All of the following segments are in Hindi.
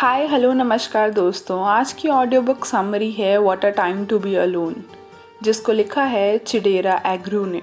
हाय हेलो नमस्कार दोस्तों। आज की ऑडियो बुक समरी है what a time to be alone, जिसको लिखा है चिडेरा एग्रू ने।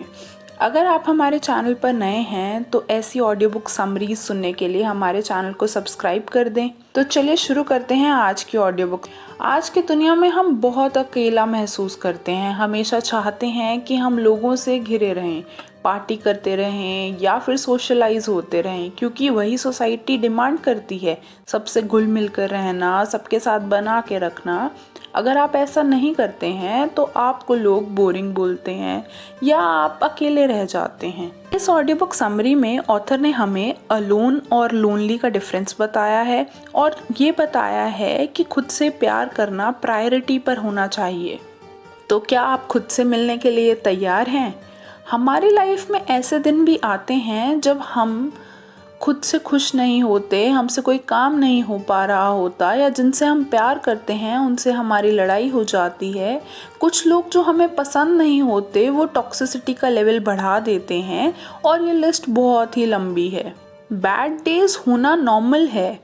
अगर आप हमारे चैनल पर नए हैं तो ऐसी ऑडियो बुक समरीज सुनने के लिए हमारे चैनल को सब्सक्राइब कर दें। तो चलिए शुरू करते हैं आज की ऑडियो बुक। आज की दुनिया में हम बहुत अकेला महसूस करते हैं, हमेशा चाहते हैं कि हम लोगों से घिरे रहें, पार्टी करते रहें या फिर सोशलाइज होते रहें, क्योंकि वही सोसाइटी डिमांड करती है, सबसे घुल मिल कर रहना, सबके साथ बना के रखना। अगर आप ऐसा नहीं करते हैं तो आपको लोग बोरिंग बोलते हैं या आप अकेले रह जाते हैं। इस ऑडियो बुक समरी में ऑथर ने हमें अलोन और लोनली का डिफरेंस बताया है और ये बताया है कि खुद से प्यार करना प्रायोरिटी पर होना चाहिए। तो क्या आप खुद से मिलने के लिए तैयार हैं? हमारी लाइफ में ऐसे दिन भी आते हैं जब हम खुद से खुश नहीं होते, हमसे कोई काम नहीं हो पा रहा होता, या जिनसे हम प्यार करते हैं उनसे हमारी लड़ाई हो जाती है। कुछ लोग जो हमें पसंद नहीं होते वो टॉक्सिसिटी का लेवल बढ़ा देते हैं और ये लिस्ट बहुत ही लंबी है। बैड डेज होना नॉर्मल है,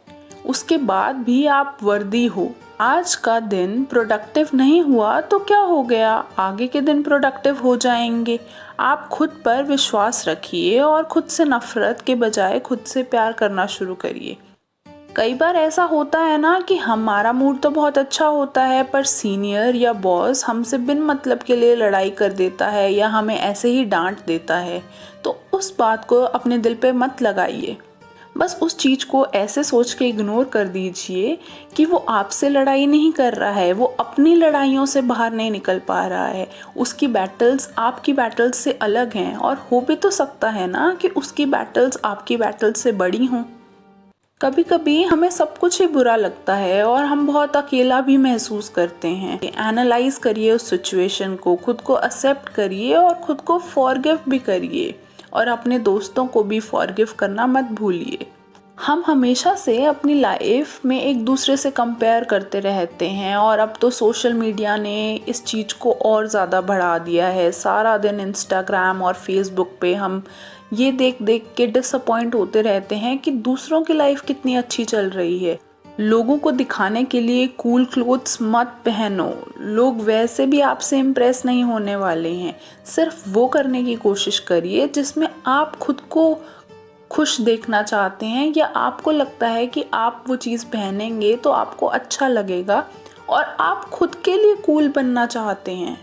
उसके बाद भी आप वर्दी हो। आज का दिन प्रोडक्टिव नहीं हुआ तो क्या हो गया, आगे के दिन प्रोडक्टिव हो जाएंगे। आप खुद पर विश्वास रखिए और खुद से नफरत के बजाय खुद से प्यार करना शुरू करिए। कई बार ऐसा होता है ना कि हमारा मूड तो बहुत अच्छा होता है पर सीनियर या बॉस हमसे बिन मतलब के लिए लड़ाई कर देता है या हमें ऐसे ही डांट देता है, तो उस बात को अपने दिल पे मत लगाइए। बस उस चीज़ को ऐसे सोच के इग्नोर कर दीजिए कि वो आपसे लड़ाई नहीं कर रहा है, वो अपनी लड़ाइयों से बाहर नहीं निकल पा रहा है। उसकी बैटल्स आपकी बैटल्स से अलग हैं और हो भी तो सकता है ना कि उसकी बैटल्स आपकी बैटल्स से बड़ी हों। कभी कभी हमें सब कुछ ही बुरा लगता है और हम बहुत अकेला भी महसूस करते हैं। एनालाइज करिए उस सिचुएशन को, खुद को एक्सेप्ट करिए और खुद को फॉरगिव भी करिए और अपने दोस्तों को भी फॉरगिव करना मत भूलिए। हम हमेशा से अपनी लाइफ में एक दूसरे से कंपेयर करते रहते हैं और अब तो सोशल मीडिया ने इस चीज़ को और ज़्यादा बढ़ा दिया है। सारा दिन इंस्टाग्राम और फेसबुक पे हम ये देख देख के डिसअपॉइंट होते रहते हैं कि दूसरों की लाइफ कितनी अच्छी चल रही है। लोगों को दिखाने के लिए कूल क्लोथ्स मत पहनो, लोग वैसे भी आपसे इम्प्रेस नहीं होने वाले हैं। सिर्फ वो करने की कोशिश करिए जिसमें आप खुद को खुश देखना चाहते हैं या आपको लगता है कि आप वो चीज़ पहनेंगे तो आपको अच्छा लगेगा और आप खुद के लिए कूल बनना चाहते हैं।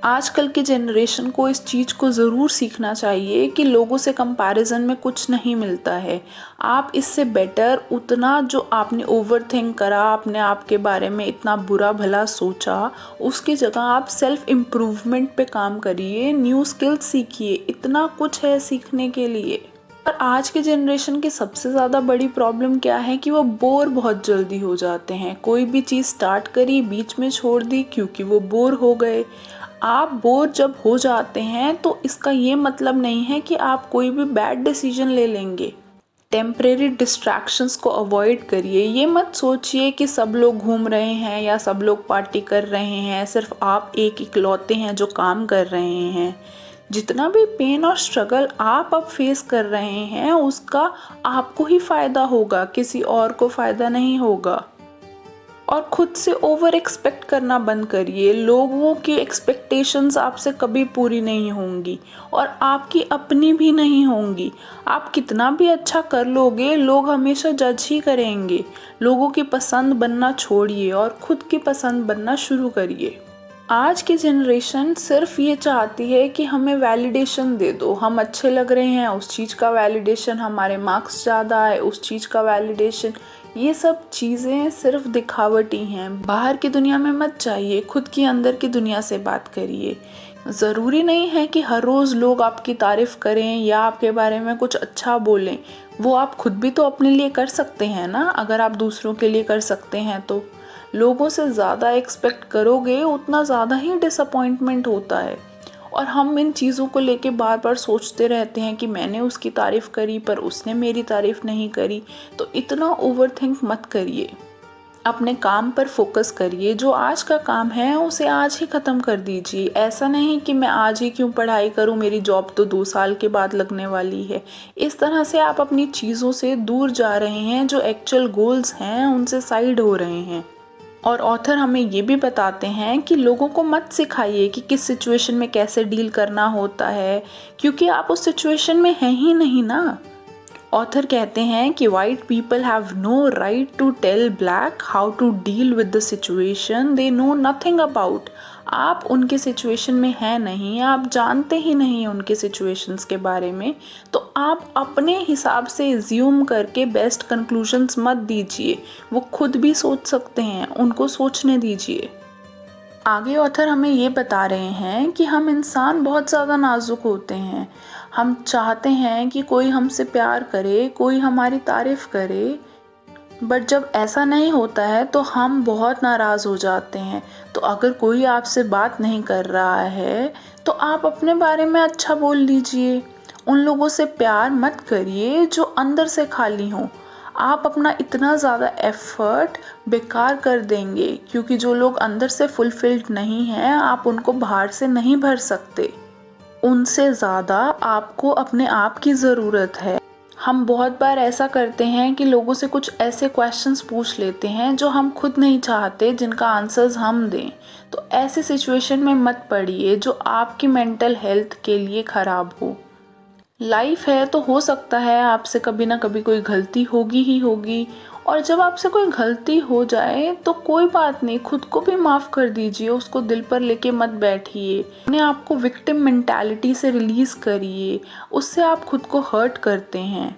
आजकल की जनरेशन को इस चीज़ को ज़रूर सीखना चाहिए कि लोगों से कंपैरिजन में कुछ नहीं मिलता है। आप इससे बेटर उतना जो आपने ओवरथिंक करा, अपने आप के बारे में इतना बुरा भला सोचा, उसकी जगह आप सेल्फ इम्प्रूवमेंट पे काम करिए, न्यू स्किल्स सीखिए। इतना कुछ है सीखने के लिए। और आज के जनरेशन की सबसे ज़्यादा बड़ी प्रॉब्लम क्या है कि वो बोर बहुत जल्दी हो जाते हैं। कोई भी चीज़ स्टार्ट करी, बीच में छोड़ दी क्योंकि वो बोर हो गए। आप बोर जब हो जाते हैं तो इसका ये मतलब नहीं है कि आप कोई भी बैड डिसीजन ले लेंगे। टेम्परेरी डिस्ट्रैक्शंस को अवॉइड करिए। ये मत सोचिए कि सब लोग घूम रहे हैं या सब लोग पार्टी कर रहे हैं, सिर्फ आप एक इकलौते हैं जो काम कर रहे हैं। जितना भी पेन और स्ट्रगल आप अब फेस कर रहे हैं उसका आपको ही फ़ायदा होगा, किसी और को फ़ायदा नहीं होगा। और खुद से ओवर एक्सपेक्ट करना बंद करिए। लोगों की एक्सपेक्टेशंस आपसे कभी पूरी नहीं होंगी और आपकी अपनी भी नहीं होंगी। आप कितना भी अच्छा कर लोगे, लोग हमेशा जज ही करेंगे। लोगों की पसंद बनना छोड़िए और खुद की पसंद बनना शुरू करिए। आज की जनरेशन सिर्फ ये चाहती है कि हमें वैलिडेशन दे दो, हम अच्छे लग रहे हैं उस चीज़ का वैलिडेशन, हमारे मार्क्स ज़्यादा आए उस चीज़ का वैलिडेशन। ये सब चीज़ें सिर्फ दिखावटी हैं। बाहर की दुनिया में मत जाइए, खुद की अंदर की दुनिया से बात करिए। ज़रूरी नहीं है कि हर रोज़ लोग आपकी तारीफ़ करें या आपके बारे में कुछ अच्छा बोलें। वो आप खुद भी तो अपने लिए कर सकते हैं ना। अगर आप दूसरों के लिए कर सकते हैं तो लोगों से ज़्यादा एक्सपेक्ट करोगे उतना ज़्यादा ही डिसअपॉइंटमेंट होता है। और हम इन चीज़ों को लेके बार बार सोचते रहते हैं कि मैंने उसकी तारीफ़ करी पर उसने मेरी तारीफ़ नहीं करी, तो इतना ओवरथिंक मत करिए। अपने काम पर फोकस करिए। जो आज का काम है उसे आज ही ख़त्म कर दीजिए। ऐसा नहीं कि मैं आज ही क्यों पढ़ाई करूं, मेरी जॉब तो 2 साल के बाद लगने वाली है। इस तरह से आप अपनी चीज़ों से दूर जा रहे हैं, जो एक्चुअल गोल्स हैं उनसे साइड हो रहे हैं। और ऑथर हमें ये भी बताते हैं कि लोगों को मत सिखाइए कि किस सिचुएशन में कैसे डील करना होता है, क्योंकि आप उस सिचुएशन में हैं ही नहीं ना। ऑथर कहते हैं कि white people have no right to tell black how to deal with the situation they know nothing about. आप उनके सिचुएशन में हैं नहीं, आप जानते ही नहीं उनके सिचुएशंस के बारे में, तो आप अपने हिसाब से एज्यूम करके बेस्ट कंक्लूजन्स मत दीजिए। वो खुद भी सोच सकते हैं, उनको सोचने दीजिए। आगे ऑथर हमें ये बता रहे हैं कि हम इंसान बहुत ज़्यादा नाजुक होते हैं। हम चाहते हैं कि कोई हमसे प्यार करे, कोई हमारी तारीफ़ करे, बट जब ऐसा नहीं होता है तो हम बहुत नाराज़ हो जाते हैं। तो अगर कोई आपसे बात नहीं कर रहा है तो आप अपने बारे में अच्छा बोल लीजिए। उन लोगों से प्यार मत करिए जो अंदर से खाली हों। आप अपना इतना ज़्यादा एफर्ट बेकार कर देंगे, क्योंकि जो लोग अंदर से फुलफिल्ड नहीं हैं आप उनको बाहर से नहीं भर सकते। उनसे ज़्यादा आपको अपने आप की ज़रूरत है। हम बहुत बार ऐसा करते हैं कि लोगों से कुछ ऐसे क्वेश्चंस पूछ लेते हैं जो हम खुद नहीं चाहते जिनका आंसर्स हम दें। तो ऐसे सिचुएशन में मत पड़िए जो आपकी मेंटल हेल्थ के लिए ख़राब हो। लाइफ है तो हो सकता है आपसे कभी ना कभी कोई गलती होगी ही होगी, और जब आपसे कोई गलती हो जाए तो कोई बात नहीं, खुद को भी माफ़ कर दीजिए, उसको दिल पर लेके मत बैठिए। अपने आप को विक्टिम मेंटालिटी से रिलीज़ करिए, उससे आप खुद को हर्ट करते हैं।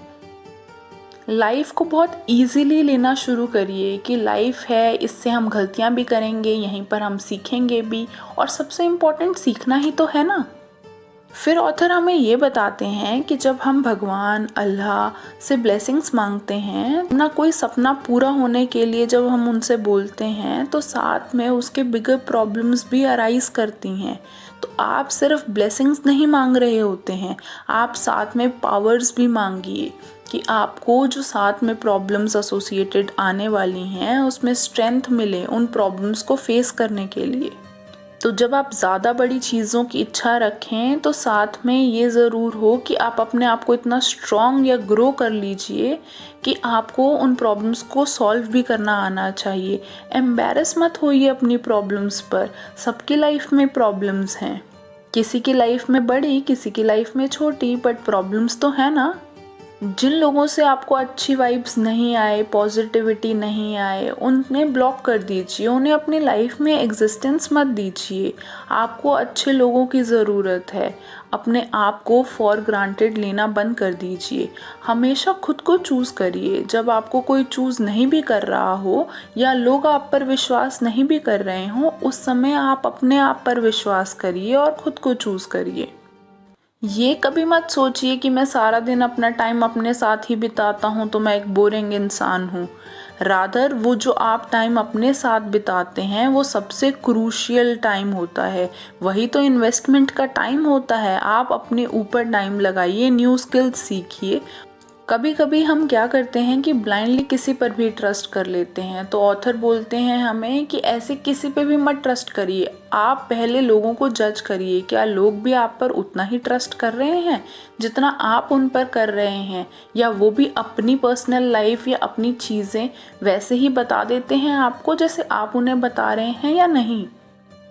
लाइफ को बहुत इजीली लेना शुरू करिए कि लाइफ है, इससे हम गलतियाँ भी करेंगे, यहीं पर हम सीखेंगे भी, और सबसे इम्पोर्टेंट सीखना ही तो है ना। फिर ऑथर हमें ये बताते हैं कि जब हम भगवान अल्लाह से ब्लेसिंग्स मांगते हैं, अपना कोई सपना पूरा होने के लिए जब हम उनसे बोलते हैं तो साथ में उसके बिगर प्रॉब्लम्स भी अराइज करती हैं। तो आप सिर्फ ब्लेसिंग्स नहीं मांग रहे होते हैं, आप साथ में पावर्स भी मांगिए कि आपको जो साथ में प्रॉब्लम्स एसोसिएटेड आने वाली हैं उसमें स्ट्रेंथ मिले उन प्रॉब्लम्स को फेस करने के लिए। तो जब आप ज़्यादा बड़ी चीज़ों की इच्छा रखें तो साथ में ये ज़रूर हो कि आप अपने आप को इतना स्ट्रॉन्ग या ग्रो कर लीजिए कि आपको उन प्रॉब्लम्स को सॉल्व भी करना आना चाहिए। एम्बैरस मत होइए अपनी प्रॉब्लम्स पर। सबकी लाइफ में प्रॉब्लम्स हैं, किसी की लाइफ में बड़ी, किसी की लाइफ में छोटी, बट प्रॉब्लम्स तो है ना। जिन लोगों से आपको अच्छी वाइब्स नहीं आए, पॉजिटिविटी नहीं आए, उन्हें ब्लॉक कर दीजिए, उन्हें अपनी लाइफ में एग्जिस्टेंस मत दीजिए। आपको अच्छे लोगों की ज़रूरत है। अपने आप को फॉर ग्रांटेड लेना बंद कर दीजिए। हमेशा खुद को चूज़ करिए। जब आपको कोई चूज़ नहीं भी कर रहा हो या लोग आप पर विश्वास नहीं भी कर रहे हों, उस समय आप अपने आप पर विश्वास करिए और ख़ुद को चूज़ करिए। ये कभी मत सोचिए कि मैं सारा दिन अपना टाइम अपने साथ ही बिताता हूँ तो मैं एक बोरिंग इंसान हूँ। रादर वो जो आप टाइम अपने साथ बिताते हैं वो सबसे क्रूशियल टाइम होता है, वही तो इन्वेस्टमेंट का टाइम होता है। आप अपने ऊपर टाइम लगाइए, न्यू स्किल्स सीखिए। कभी कभी हम क्या करते हैं कि ब्लाइंडली किसी पर भी ट्रस्ट कर लेते हैं। तो ऑथर बोलते हैं हमें कि ऐसे किसी पे भी मत ट्रस्ट करिए। आप पहले लोगों को जज करिए, क्या लोग भी आप पर उतना ही ट्रस्ट कर रहे हैं जितना आप उन पर कर रहे हैं, या वो भी अपनी पर्सनल लाइफ या अपनी चीज़ें वैसे ही बता देते हैं आपको जैसे आप उन्हें बता रहे हैं या नहीं।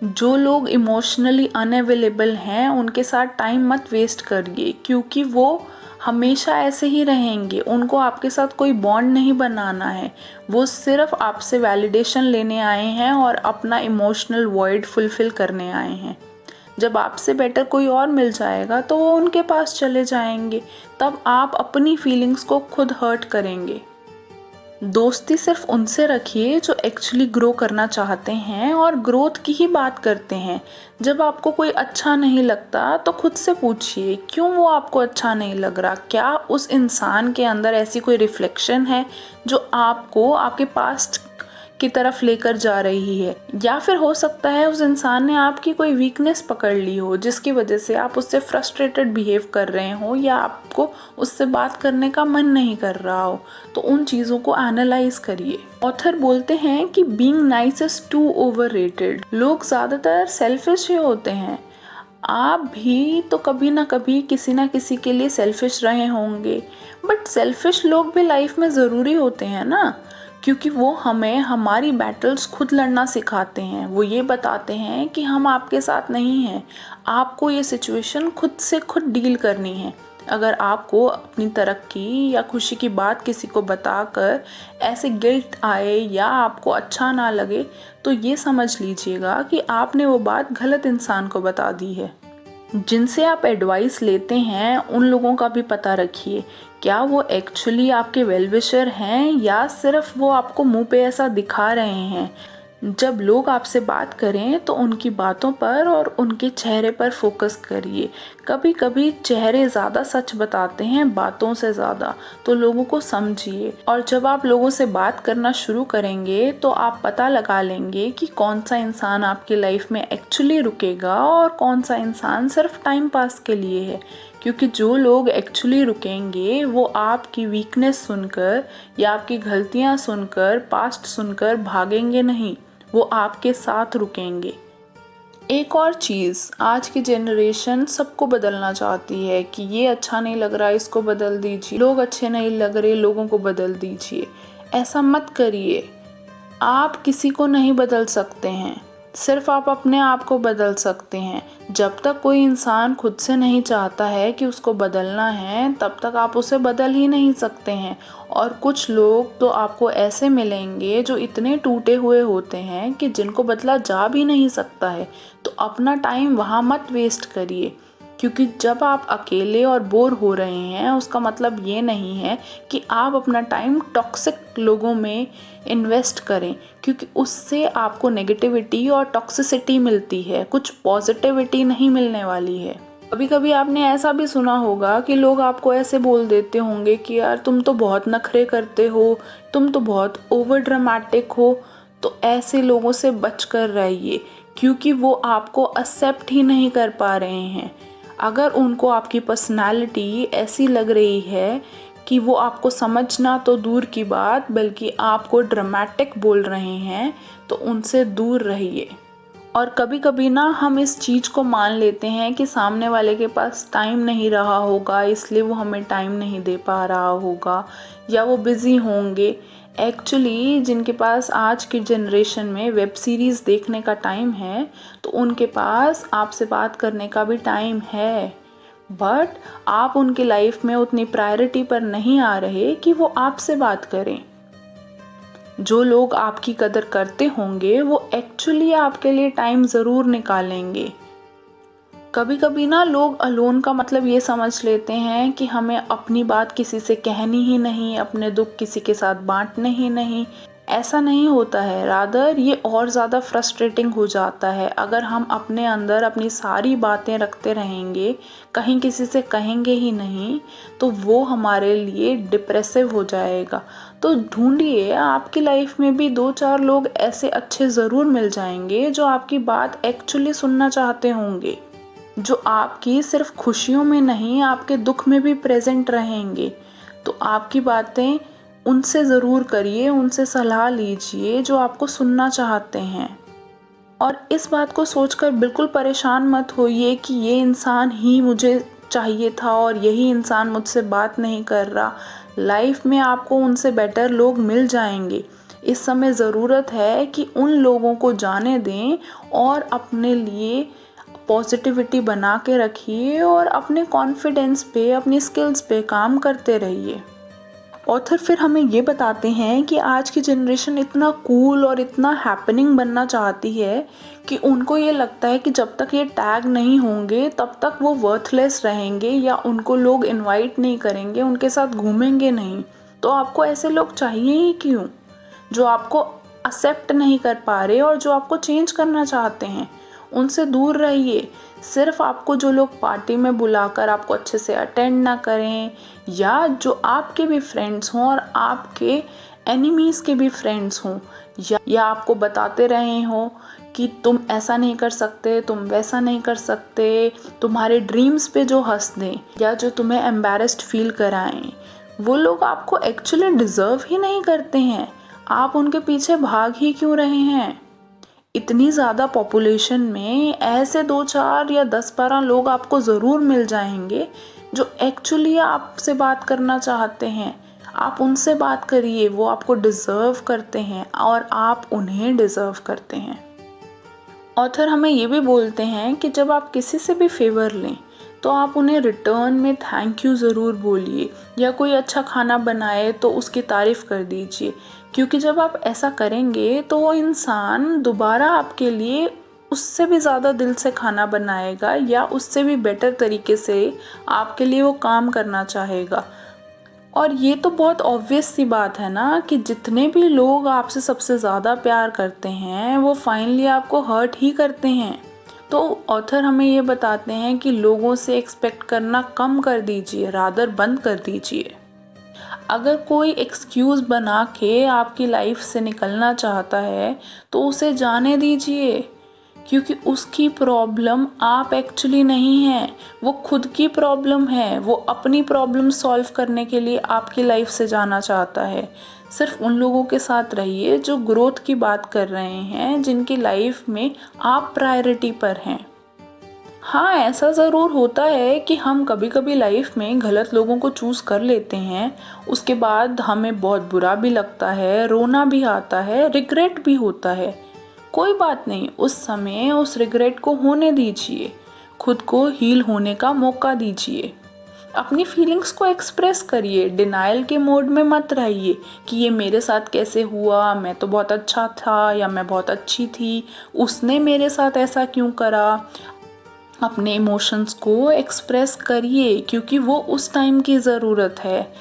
जो लोग इमोशनली अनअवेलेबल हैं उनके साथ टाइम मत वेस्ट करिए, क्योंकि वो हमेशा ऐसे ही रहेंगे। उनको आपके साथ कोई बॉन्ड नहीं बनाना है, वो सिर्फ आपसे वैलिडेशन लेने आए हैं और अपना इमोशनल वॉइड फुलफिल करने आए हैं। जब आपसे बेटर कोई और मिल जाएगा तो वो उनके पास चले जाएंगे, तब आप अपनी फीलिंग्स को खुद हर्ट करेंगे। दोस्ती सिर्फ उनसे रखिए जो एक्चुअली ग्रो करना चाहते हैं और ग्रोथ की ही बात करते हैं। जब आपको कोई अच्छा नहीं लगता तो खुद से पूछिए क्यों वो आपको अच्छा नहीं लग रहा। क्या उस इंसान के अंदर ऐसी कोई रिफ्लेक्शन है जो आपको आपके पास्ट की तरफ लेकर जा रही है, या फिर हो सकता है उस इंसान ने आपकी कोई वीकनेस पकड़ ली हो जिसकी वजह से आप उससे फ्रस्ट्रेटेड बिहेव कर रहे हो या आपको उससे बात करने का मन नहीं कर रहा हो। तो उन चीज़ों को एनालाइज करिए। ऑथर बोलते हैं कि being nice is too overrated. लोग ज़्यादातर सेल्फिश ही होते हैं। आप भी तो कभी ना कभी किसी ना किसी के लिए सेल्फिश रहे होंगे, बट सेल्फिश लोग भी लाइफ में ज़रूरी होते हैं ना, क्योंकि वो हमें हमारी बैटल्स खुद लड़ना सिखाते हैं। वो ये बताते हैं कि हम आपके साथ नहीं हैं, आपको ये सिचुएशन खुद से खुद डील करनी है। अगर आपको अपनी तरक्की या खुशी की बात किसी को बताकर ऐसे गिल्ट आए या आपको अच्छा ना लगे, तो ये समझ लीजिएगा कि आपने वो बात गलत इंसान को बता दी है। जिनसे आप एडवाइस लेते हैं उन लोगों का भी पता रखिए, क्या वो एक्चुअली आपके वेल विशर हैं या सिर्फ वो आपको मुंह पे ऐसा दिखा रहे हैं। जब लोग आपसे बात करें तो उनकी बातों पर और उनके चेहरे पर फोकस करिए। कभी कभी चेहरे ज़्यादा सच बताते हैं बातों से ज़्यादा, तो लोगों को समझिए। और जब आप लोगों से बात करना शुरू करेंगे तो आप पता लगा लेंगे कि कौन सा इंसान आपकी लाइफ में एक्चुअली रुकेगा और कौन सा इंसान सिर्फ टाइम पास के लिए है। क्योंकि जो लोग एक्चुअली रुकेंगे वो आपकी वीकनेस सुनकर या आपकी गलतियाँ सुनकर, पास्ट सुनकर भागेंगे नहीं, वो आपके साथ रुकेंगे। एक और चीज़, आज की जनरेशन सबको बदलना चाहती है कि ये अच्छा नहीं लग रहा, इसको बदल दीजिए, लोग अच्छे नहीं लग रहे, लोगों को बदल दीजिए। ऐसा मत करिए। आप किसी को नहीं बदल सकते हैं, सिर्फ आप अपने आप को बदल सकते हैं। जब तक कोई इंसान खुद से नहीं चाहता है कि उसको बदलना है, तब तक आप उसे बदल ही नहीं सकते हैं। और कुछ लोग तो आपको ऐसे मिलेंगे जो इतने टूटे हुए होते हैं कि जिनको बदला जा भी नहीं सकता है। तो अपना टाइम वहाँ मत वेस्ट करिए, क्योंकि जब आप अकेले और बोर हो रहे हैं उसका मतलब ये नहीं है कि आप अपना टाइम टॉक्सिक लोगों में इन्वेस्ट करें, क्योंकि उससे आपको नेगेटिविटी और टॉक्सिसिटी मिलती है, कुछ पॉजिटिविटी नहीं मिलने वाली है। कभी कभी आपने ऐसा भी सुना होगा कि लोग आपको ऐसे बोल देते होंगे कि यार तुम तो बहुत नखरे करते हो, तुम तो बहुत ओवर ड्रामेटिक हो। तो ऐसे लोगों से बच कर रहिए, क्योंकि वो आपको एक्सेप्ट ही नहीं कर पा रहे हैं। अगर उनको आपकी पर्सनालिटी ऐसी लग रही है कि वो आपको समझना तो दूर की बात बल्कि आपको ड्रामेटिक बोल रहे हैं, तो उनसे दूर रहिए। और कभी कभी ना हम इस चीज़ को मान लेते हैं कि सामने वाले के पास टाइम नहीं रहा होगा, इसलिए वो हमें टाइम नहीं दे पा रहा होगा या वो बिज़ी होंगे। एक्चुअली जिनके पास आज की जनरेशन में वेब सीरीज़ देखने का टाइम है, तो उनके पास आपसे बात करने का भी टाइम है, बट आप उनकी लाइफ में उतनी प्रायोरिटी पर नहीं आ रहे कि वो आपसे बात करें। जो लोग आपकी कदर करते होंगे वो एक्चुअली आपके लिए टाइम ज़रूर निकालेंगे। कभी कभी ना लोग अलोन का मतलब ये समझ लेते हैं कि हमें अपनी बात किसी से कहनी ही नहीं, अपने दुख किसी के साथ बांटने ही नहीं। ऐसा नहीं होता है, रादर ये और ज़्यादा फ्रस्ट्रेटिंग हो जाता है। अगर हम अपने अंदर अपनी सारी बातें रखते रहेंगे, कहीं किसी से कहेंगे ही नहीं, तो वो हमारे लिए डिप्रेसिव हो जाएगा। तो ढूंढिए, आपकी लाइफ में भी 2-4 लोग ऐसे अच्छे ज़रूर मिल जाएंगे जो आपकी बात एक्चुअली सुनना चाहते होंगे, जो आपकी सिर्फ खुशियों में नहीं आपके दुख में भी प्रेजेंट रहेंगे। तो आपकी बातें उनसे ज़रूर करिए, उनसे सलाह लीजिए जो आपको सुनना चाहते हैं। और इस बात को सोचकर बिल्कुल परेशान मत होइए कि ये इंसान ही मुझे चाहिए था और यही इंसान मुझसे बात नहीं कर रहा। लाइफ में आपको उनसे बेटर लोग मिल जाएंगे। इस समय ज़रूरत है कि उन लोगों को जाने दें और अपने लिए पॉजिटिविटी बना के रखिए और अपने कॉन्फिडेंस पे, अपनी स्किल्स पे काम करते रहिए। ऑथर फिर हमें ये बताते हैं कि आज की जनरेशन इतना कूल और इतना हैपनिंग बनना चाहती है कि उनको ये लगता है कि जब तक ये टैग नहीं होंगे तब तक वो वर्थलेस रहेंगे या उनको लोग इनवाइट नहीं करेंगे, उनके साथ घूमेंगे नहीं। तो आपको ऐसे लोग चाहिए ही क्यों, जो आपको एक्सेप्ट नहीं कर पा रहे और जो आपको चेंज करना चाहते हैं। उनसे दूर रहिए। सिर्फ आपको जो लोग पार्टी में बुलाकर आपको अच्छे से अटेंड ना करें या जो आपके भी फ्रेंड्स हों और आपके एनिमीज़ के भी फ्रेंड्स हों, या आपको बताते रहे हों कि तुम ऐसा नहीं कर सकते, तुम वैसा नहीं कर सकते, तुम्हारे ड्रीम्स पे जो हंस दें या जो तुम्हें एम्बैरेस्ड फील कराएं, वो लोग आपको एक्चुअली डिज़र्व ही नहीं करते हैं। आप उनके पीछे भाग ही क्यों रहे हैं? इतनी ज़्यादा पॉपुलेशन में ऐसे 2-4 या 10-12 लोग आपको ज़रूर मिल जाएंगे जो एक्चुअली आपसे बात करना चाहते हैं। आप उनसे बात करिए, वो आपको डिज़र्व करते हैं और आप उन्हें डिज़र्व करते हैं। ऑथर हमें ये भी बोलते हैं कि जब आप किसी से भी फेवर लें तो आप उन्हें रिटर्न में थैंक यू ज़रूर बोलिए, या कोई अच्छा खाना बनाए तो उसकी तारीफ़ कर दीजिए, क्योंकि जब आप ऐसा करेंगे तो वो इंसान दोबारा आपके लिए उससे भी ज़्यादा दिल से खाना बनाएगा या उससे भी बेटर तरीके से आपके लिए वो काम करना चाहेगा। और ये तो बहुत ऑब्वियस सी बात है ना कि जितने भी लोग आपसे सबसे ज़्यादा प्यार करते हैं वो फाइनली आपको हर्ट ही करते हैं। तो ऑथर हमें ये बताते हैं कि लोगों से एक्सपेक्ट करना कम कर दीजिए, रादर बंद कर दीजिए। अगर कोई एक्सक्यूज़ बना के आपकी लाइफ से निकलना चाहता है तो उसे जाने दीजिए, क्योंकि उसकी प्रॉब्लम आप एक्चुअली नहीं हैं, वो खुद की प्रॉब्लम है। वो अपनी प्रॉब्लम सॉल्व करने के लिए आपकी लाइफ से जाना चाहता है। सिर्फ उन लोगों के साथ रहिए जो ग्रोथ की बात कर रहे हैं, जिनकी लाइफ में आप प्रायोरिटी पर हैं। हाँ, ऐसा ज़रूर होता है कि हम कभी कभी लाइफ में गलत लोगों को चूज़ कर लेते हैं, उसके बाद हमें बहुत बुरा भी लगता है, रोना भी आता है, रिग्रेट भी होता है। कोई बात नहीं, उस समय उस रिग्रेट को होने दीजिए, खुद को हील होने का मौका दीजिए। अपनी फीलिंग्स को एक्सप्रेस करिए, डिनाइल के मोड में मत रहिए कि ये मेरे साथ कैसे हुआ, मैं तो बहुत अच्छा था या मैं बहुत अच्छी थी, उसने मेरे साथ ऐसा क्यों करा। अपने इमोशंस को एक्सप्रेस करिए, क्योंकि वो उस टाइम की ज़रूरत है।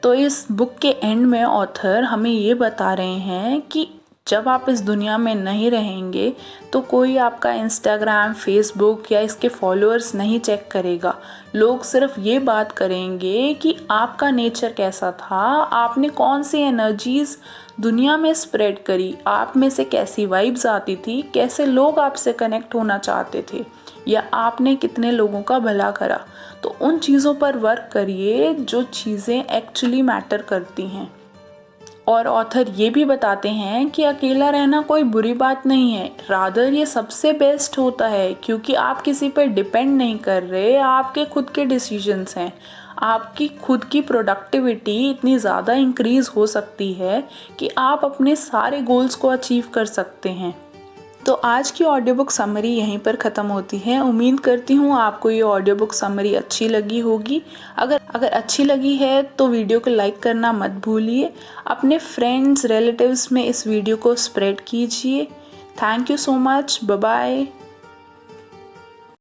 तो इस बुक के एंड में ऑथर हमें ये बता रहे हैं कि जब आप इस दुनिया में नहीं रहेंगे तो कोई आपका इंस्टाग्राम, फेसबुक या इसके फॉलोअर्स नहीं चेक करेगा। लोग सिर्फ ये बात करेंगे कि आपका नेचर कैसा था, आपने कौन सी एनर्जीज़ दुनिया में स्प्रेड करी, आप में से कैसी वाइब्स आती थी, कैसे लोग आपसे कनेक्ट होना चाहते थे, या आपने कितने लोगों का भला करा। तो उन चीज़ों पर वर्क करिए जो चीज़ें एक्चुअली मैटर करती हैं। और ऑथर ये भी बताते हैं कि अकेला रहना कोई बुरी बात नहीं है, रादर ये सबसे बेस्ट होता है, क्योंकि आप किसी पर डिपेंड नहीं कर रहे, आपके खुद के डिसीजंस हैं। आपकी खुद की प्रोडक्टिविटी इतनी ज़्यादा इंक्रीज़ हो सकती है कि आप अपने सारे गोल्स को अचीव कर सकते हैं। तो आज की ऑडियो बुक समरी यहीं पर ख़त्म होती है। उम्मीद करती हूँ आपको ये ऑडियो बुक समरी अच्छी लगी होगी। अगर अच्छी लगी है तो वीडियो को लाइक करना मत भूलिए। अपने फ्रेंड्स, रिलेटिव्स में इस वीडियो को स्प्रेड कीजिए। Thank you so much. Bye bye.